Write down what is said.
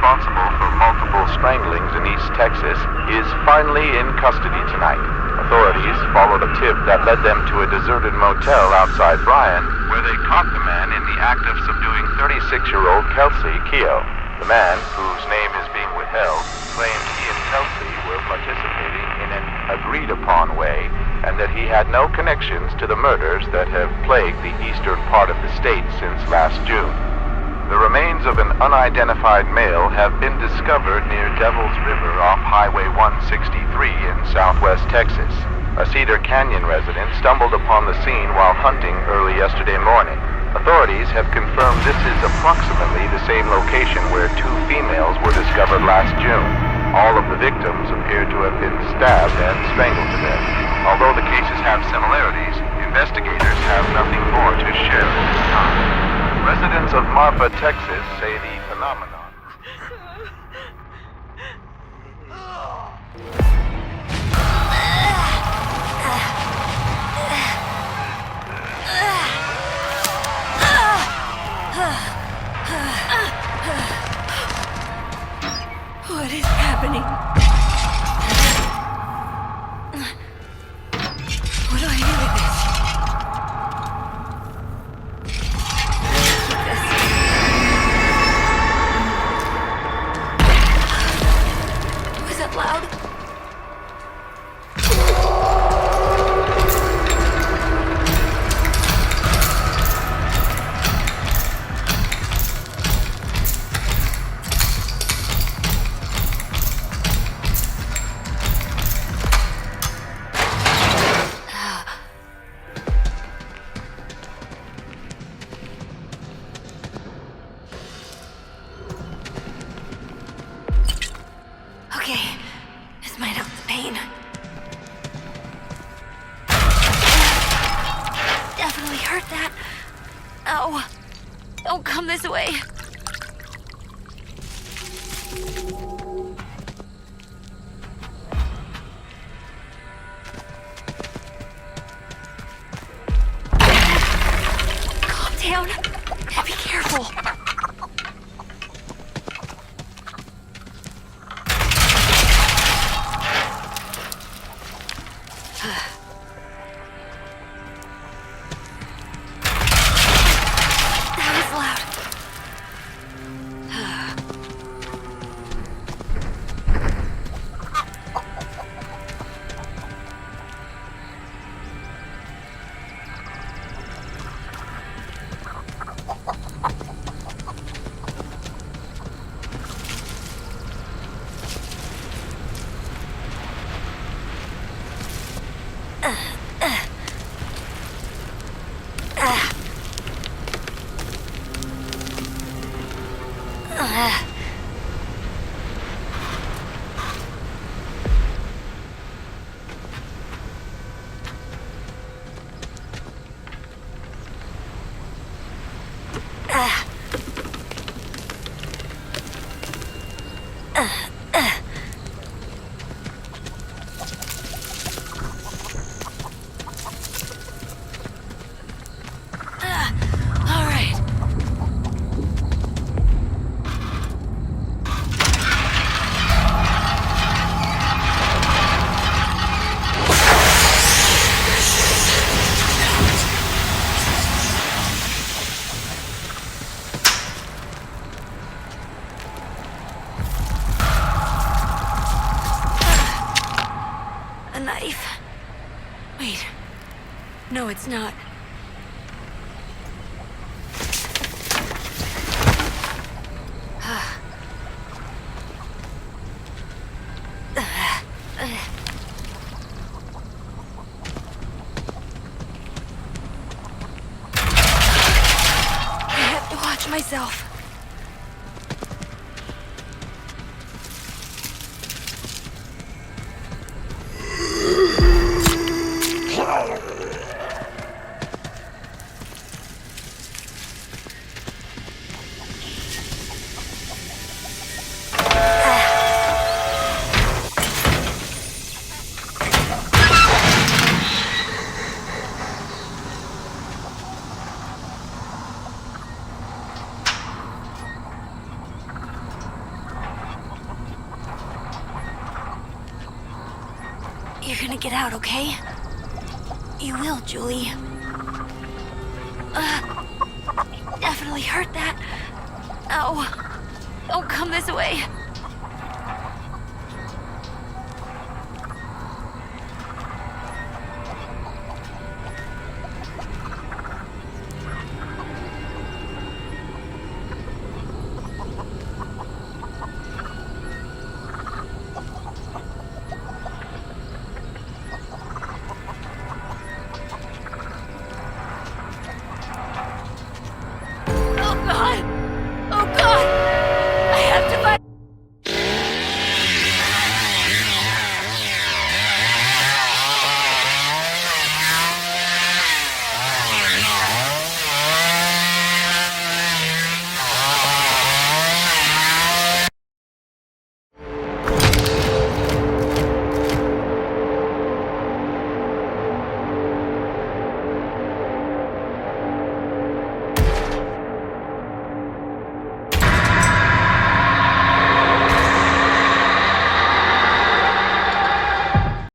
responsible for multiple stranglings in East Texas, is finally in custody tonight. Authorities followed a tip that led them to a deserted motel outside Bryan, where they caught the man in the act of subduing 36-year-old Kelsey Keogh. The man, whose name is being withheld, claimed he and Kelsey were participating in an agreed-upon way, and that he had no connections to the murders that have plagued the eastern part of the state since last June. The remains of an unidentified male have been discovered near Devil's River off Highway 163 in southwest Texas. A Cedar Canyon resident stumbled upon the scene while hunting early yesterday morning. Authorities have confirmed this is approximately the same location where two females were discovered last June. All of the victims appear to have been stabbed and strangled to death. Although the cases have similarities, investigators have nothing more to share at this time. Residents of Marfa, Texas say the phenomenon... What is happening? What do I do with this? Was that loud? Okay, this might help the pain. Definitely hurt that. Ow. Don't come this way. Calm down. Be careful. No, it's not. I have to watch myself. make it out, okay? You will, Julie. Definitely hurt that. Oh, come this way.